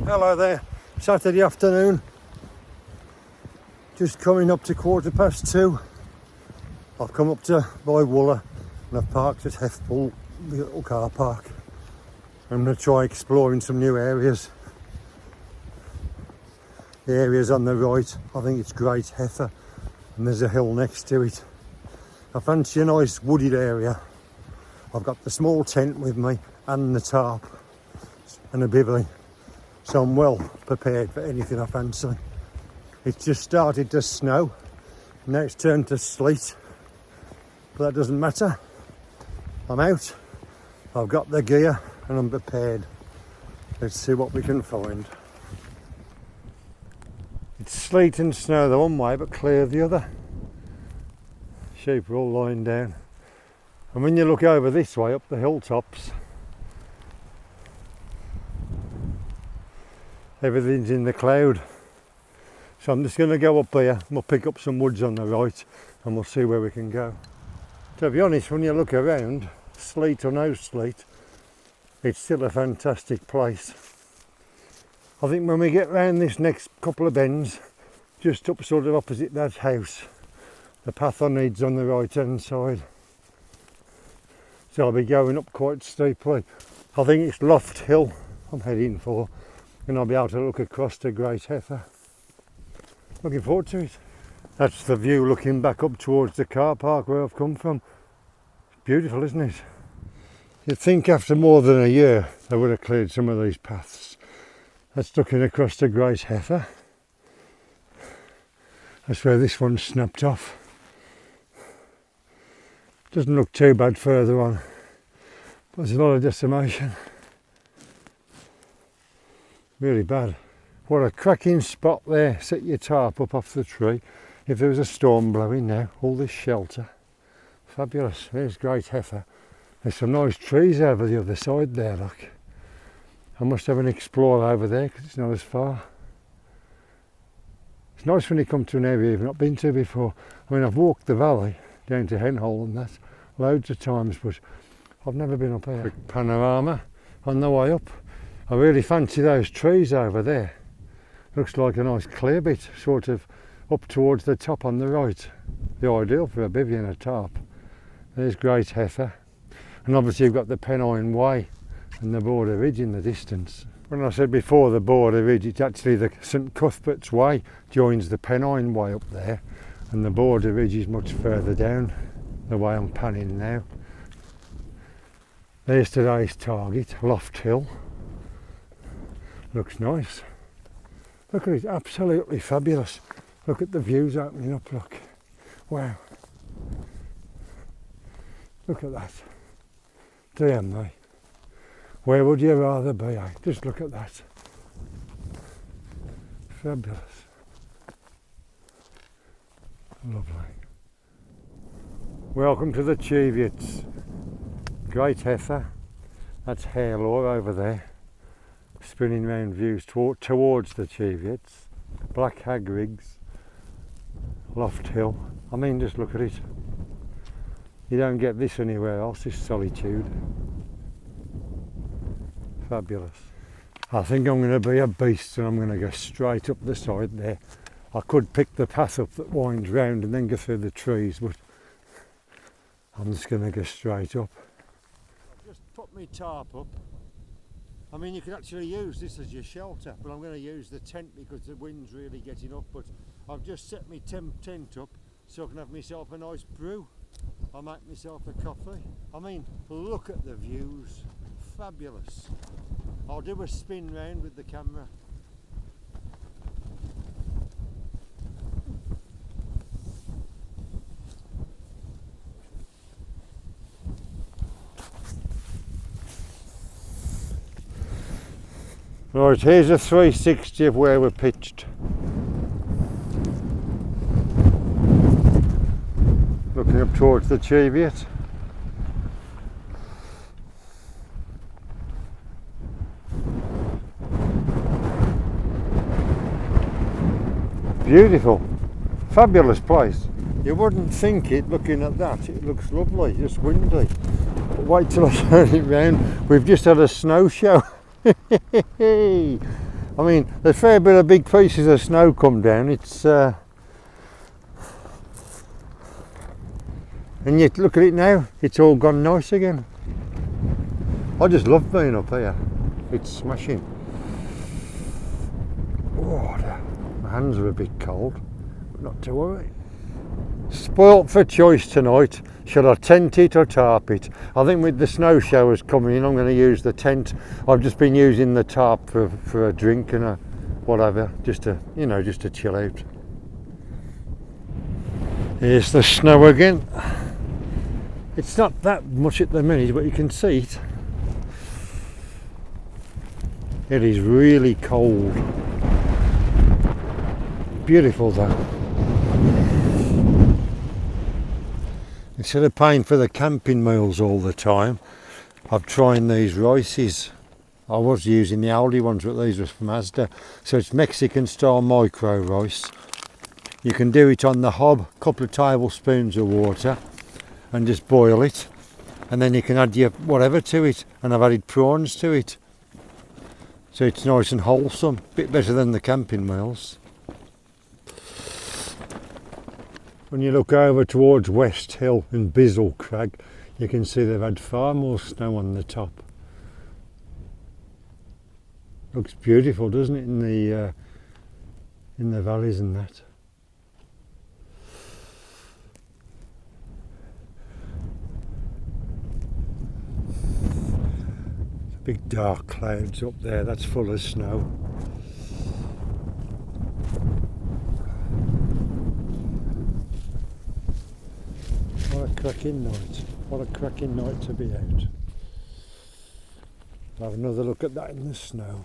Hello there, Saturday afternoon, just coming up to 2:15. I've come up to by Wooler and I've parked at Hefpool, the little car park. I'm going to try exploring some new areas. The area's on the right, I think it's Great Heifer, and there's a hill next to it. I fancy a nice wooded area. I've got the small tent with me and the tarp and a bivvy, so I'm well prepared for anything I fancy. It's just started to snow, now it's turned to sleet, but that doesn't matter. I'm out, I've got the gear and I'm prepared. Let's see what we can find. It's sleet and snow the one way but clear the other. Sheep are all lying down. And when you look over this way up the hilltops, everything's in the cloud. So I'm just going to go up here, we'll pick up some woods on the right and we'll see where we can go. To be honest, when you look around, sleet or no sleet, it's still a fantastic place. I think when we get round this next couple of bends, just up sort of opposite that house, the path I need's on the right hand side. So I'll be going up quite steeply. I think it's Loft Hill I'm heading for, and I'll be able to look across to Great Heifer. Looking forward to it. That's the view looking back up towards the car park where I've come from. It's beautiful, isn't it? You'd think after more than a year they would have cleared some of these paths. That's looking across to Great Heifer. That's where this one's snapped off. Doesn't look too bad further on, but there's a lot of decimation. Really bad. What a cracking spot there. Set your tarp up off the tree. If there was a storm blowing now, all this shelter. Fabulous. There's Great Heifer. There's some nice trees over the other side there, look. I must have an explore over there because it's not as far. It's nice when you come to an area you've not been to before. I mean, I've walked the valley down to Henhole and that loads of times, but I've never been up here. Quick panorama on the way up. I really fancy those trees over there. Looks like a nice clear bit, sort of up towards the top on the right. The ideal for a bivvy and a tarp. There's Great Heifer. And obviously you've got the Pennine Way and the Border Ridge in the distance. When I said before the Border Ridge, it's actually the St Cuthbert's Way joins the Pennine Way up there, and the Border Ridge is much further down the way I'm panning now. There's today's target, Loft Hill. Looks nice. Look at it, absolutely fabulous. Look at the views opening up, look. Wow. Look at that. Damn me. Where would you rather be, eh? Just look at that. Fabulous. Lovely. Welcome to the Cheviots. Great Heifer. That's Harelaw over there. Spinning round views towards the Cheviots. Black Hag Rigs. Loft Hill. I mean, just look at it. You don't get this anywhere else, this solitude. Fabulous. I think I'm going to be a beast and I'm going to go straight up the side there. I could pick the path up that winds round and then go through the trees, but I'm just going to go straight up. I've just put my tarp up. I mean, you could actually use this as your shelter, but I'm going to use the tent because the wind's really getting up. But I've just set my tent up so I can have myself a nice brew. I'll make myself a coffee. I mean, look at the views. Fabulous. I'll do a spin round with the camera. Right, here's a 360 of where we're pitched. Looking up towards the Cheviot. Beautiful, fabulous place. You wouldn't think it looking at that. It looks lovely, just windy. But wait till I turn it round. We've just had a snow show. I mean, there's a fair bit of big pieces of snow come down. It's and yet look at it now, it's all gone nice again. I just love being up here. It's smashing. Oh, my hands are a bit cold, but not to worry. Spoilt for choice tonight. Should I tent it or tarp it? I think with the snow showers coming in, I'm going to use the tent. I've just been using the tarp for a drink and a whatever, just to, you know, just to chill out. Here's the snow again. It's not that much at the minute, but you can see it. It is really cold. Beautiful though. Instead of paying for the camping meals all the time, I've tried these rices. I was using the Aldi ones, but these were from Asda. So it's Mexican style micro rice. You can do it on the hob, a couple of tablespoons of water, and just boil it. And then you can add your whatever to it, and I've added prawns to it. So it's nice and wholesome, a bit better than the camping meals. When you look over towards West Hill and Bizzle Crag, you can see they've had far more snow on the top. Looks beautiful, doesn't it, in the valleys and that. Big dark clouds up there, that's full of snow. What a cracking night. What a cracking night to be out. I'll have another look at that in the snow.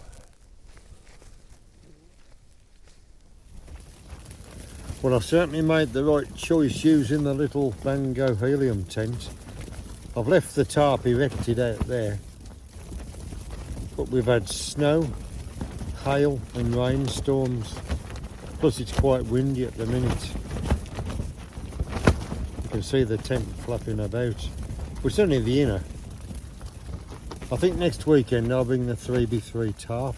Well, I've certainly made the right choice using the little Bango helium tent. I've left the tarp erected out there, but we've had snow, hail and rainstorms, plus it's quite windy at the minute. You can see the tent flapping about, but it's only the inner. I think next weekend I'll bring the 3x3 tarp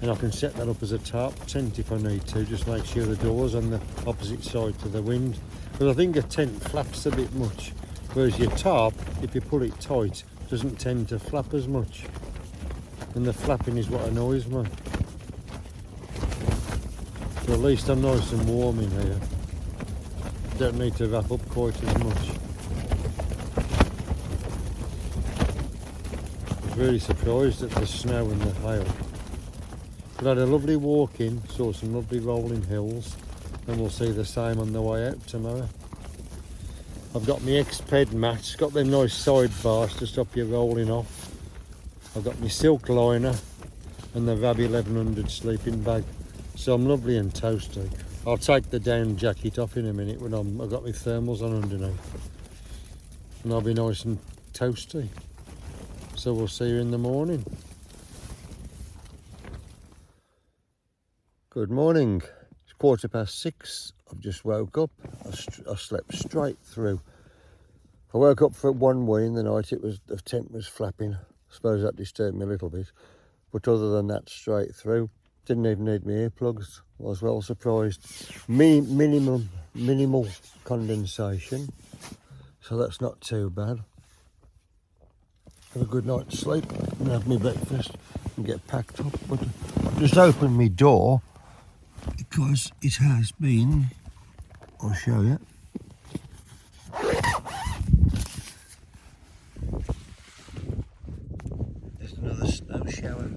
and I can set that up as a tarp tent if I need to, just make sure the door's on the opposite side to the wind, because I think a tent flaps a bit much, whereas your tarp, if you pull it tight, doesn't tend to flap as much. And the flapping is what annoys me. So at least I'm nice and warm in here. Don't need to wrap up quite as much. I was really surprised at the snow and the hail. But I had a lovely walk in, saw some lovely rolling hills, and we'll see the same on the way out tomorrow. I've got my X-Ped mats, got them nice side bars to stop you rolling off. I've got my silk liner and the Rab 1100 sleeping bag, so I'm lovely and toasty. I'll take the down jacket off in a minute when I've got my thermals on underneath, and I'll be nice and toasty. So we'll see you in the morning. Good morning. It's 6:15. I've just woke up. I slept straight through. I woke up for 1 wee in the night. The tent was flapping. I suppose that disturbed me a little bit. But other than that, straight through. Didn't even need my earplugs. I was well surprised. Minimal condensation. So that's not too bad. Have a good night's sleep and have my breakfast and get packed up. But I've just opened my door because it has been, I'll show you. There's another snow shower.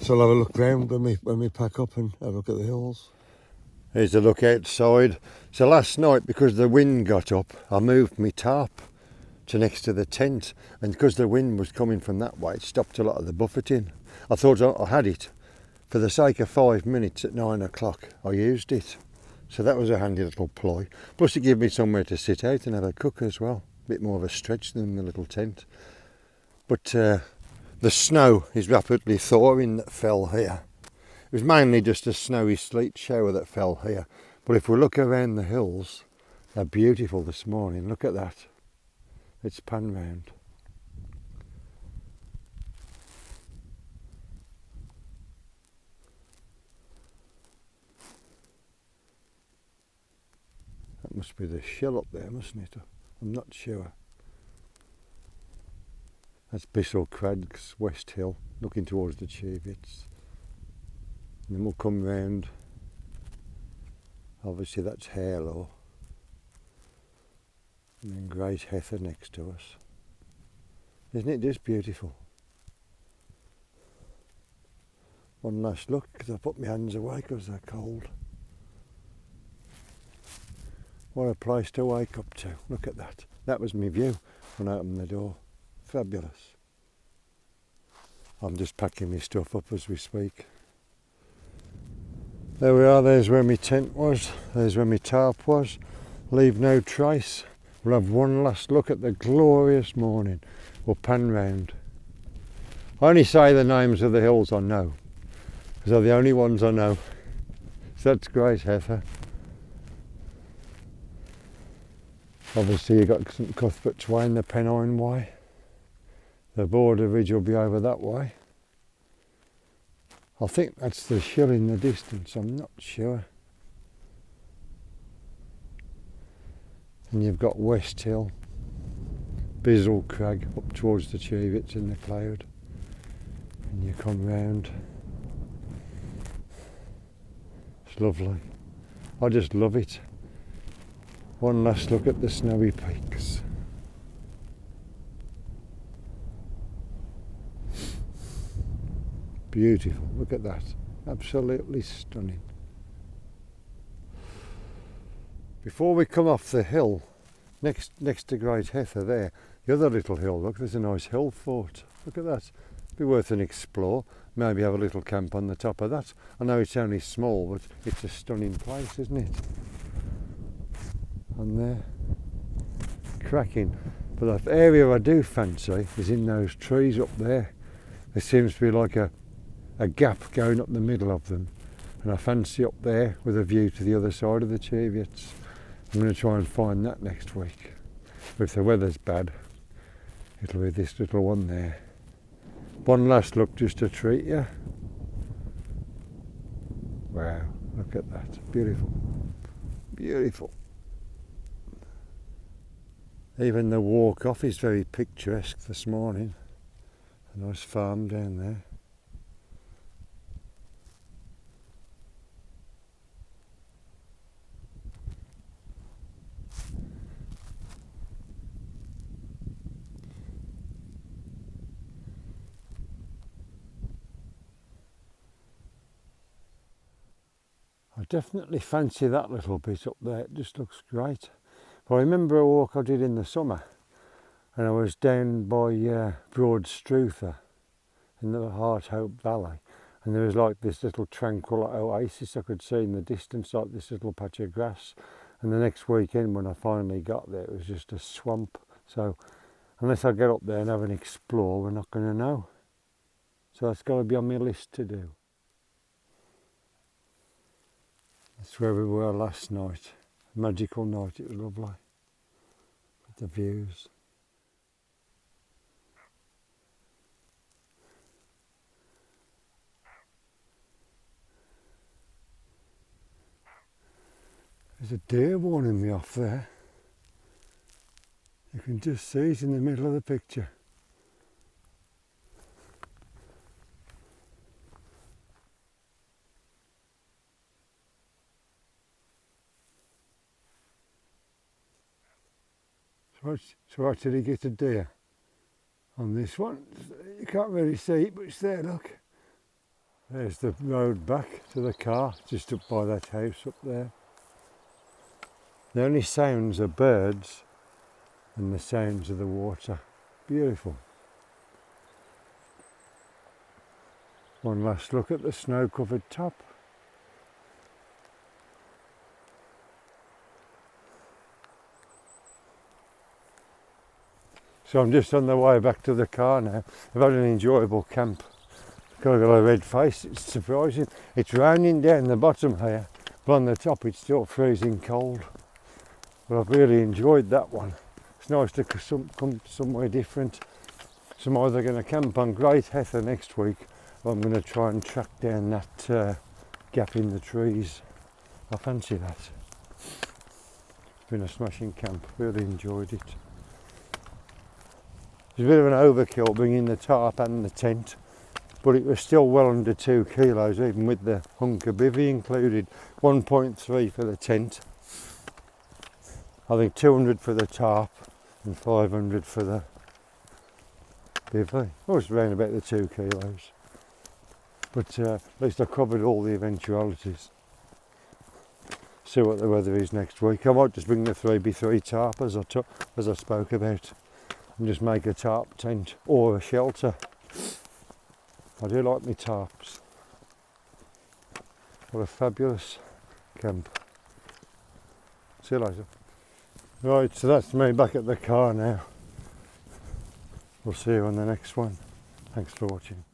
So I'll have a look round when we pack up and have a look at the hills. Here's a look outside. So last night, because the wind got up, I moved my tarp to next to the tent, and because the wind was coming from that way, it stopped a lot of the buffeting. I thought I had it. For the sake of 5 minutes at 9 o'clock, I used it. So that was a handy little ploy. Plus it gave me somewhere to sit out and have a cook as well. A bit more of a stretch than the little tent. But the snow is rapidly thawing that fell here. It was mainly just a snowy sleet shower that fell here. But if we look around the hills, They're beautiful this morning, look at that. It's pan round. That must be the Shill up there, mustn't it? I'm not sure. That's Bissell Crags, West Hill, looking towards the Cheviots. And then we'll come round. Obviously that's Harelaw. And then Great Heather next to us. Isn't it just beautiful? One last look, because I put my hands away because they're cold. What a place to wake up to. Look at that. That was my view when I opened the door. Fabulous. I'm just packing my stuff up as we speak. There we are, there's where my tent was. There's where my tarp was. Leave no trace. We'll have one last look at the glorious morning. We'll pan round. I only say the names of the hills I know, because they're the only ones I know. So that's Great Heather. Obviously you've got St Cuthbert's Way and the Pennine Way. The Border Ridge will be over that way. I think that's the Shill in the distance, I'm not sure. And you've got West Hill, Bissell Crag up towards the Cheviots in the cloud. And you come round. It's lovely. I just love it. One last look at the snowy peaks. Beautiful, look at that. Absolutely stunning. Before we come off the hill, next to Great Heather there, the other little hill, look, there's a nice hill fort. Look at that. Be worth an explore. Maybe have a little camp on the top of that. I know it's only small, but it's a stunning place, isn't it? And there, cracking. But the area I do fancy is in those trees up there. There seems to be like a gap going up the middle of them. And I fancy up there with a view to the other side of the Cheviots. I'm going to try and find that next week. But if the weather's bad, it'll be this little one there. One last look just to treat you. Wow, look at that. Beautiful. Beautiful. Even the walk off is very picturesque this morning. A nice farm down there. I definitely fancy that little bit up there, it just looks great. But I remember a walk I did in the summer and I was down by Broad Struther in the Heart Hope Valley, and there was like this little tranquil oasis I could see in the distance, like this little patch of grass. And the next weekend when I finally got there, it was just a swamp. So unless I get up there and have an explore, we're not going to know. So that's got to be on my list to do. That's where we were last night. Magical night, it was lovely. With the views. There's a deer warning me off there. You can just see it in the middle of the picture. So I actually get a deer on this one. You can't really see it, but it's there, look. There's the road back to the car, just up by that house up there. The only sounds are birds and the sounds of the water. Beautiful. One last look at the snow-covered top. So I'm just on the way back to the car now. I've had an enjoyable camp. I've got a red face, it's surprising. It's raining down the bottom here, but on the top it's still freezing cold. But I've really enjoyed that one. It's nice to come somewhere different. So I'm either going to camp on Great Heather next week, or I'm going to try and track down that gap in the trees. I fancy that. It's been a smashing camp, really enjoyed it. It was a bit of an overkill bringing the tarp and the tent, but it was still well under 2 kilos, even with the hunk of bivvy included. 1.3 for the tent, I think 200 for the tarp and 500 for the bivvy. I was around about the 2 kilos, but at least I covered all the eventualities. See what the weather is next week. I might just bring the 3x3 tarp as I spoke about, and just make a tarp tent or a shelter. I do like my tarps. What a fabulous camp. See you later. Right, so that's me back at the car now. We'll see you on the next one. Thanks for watching.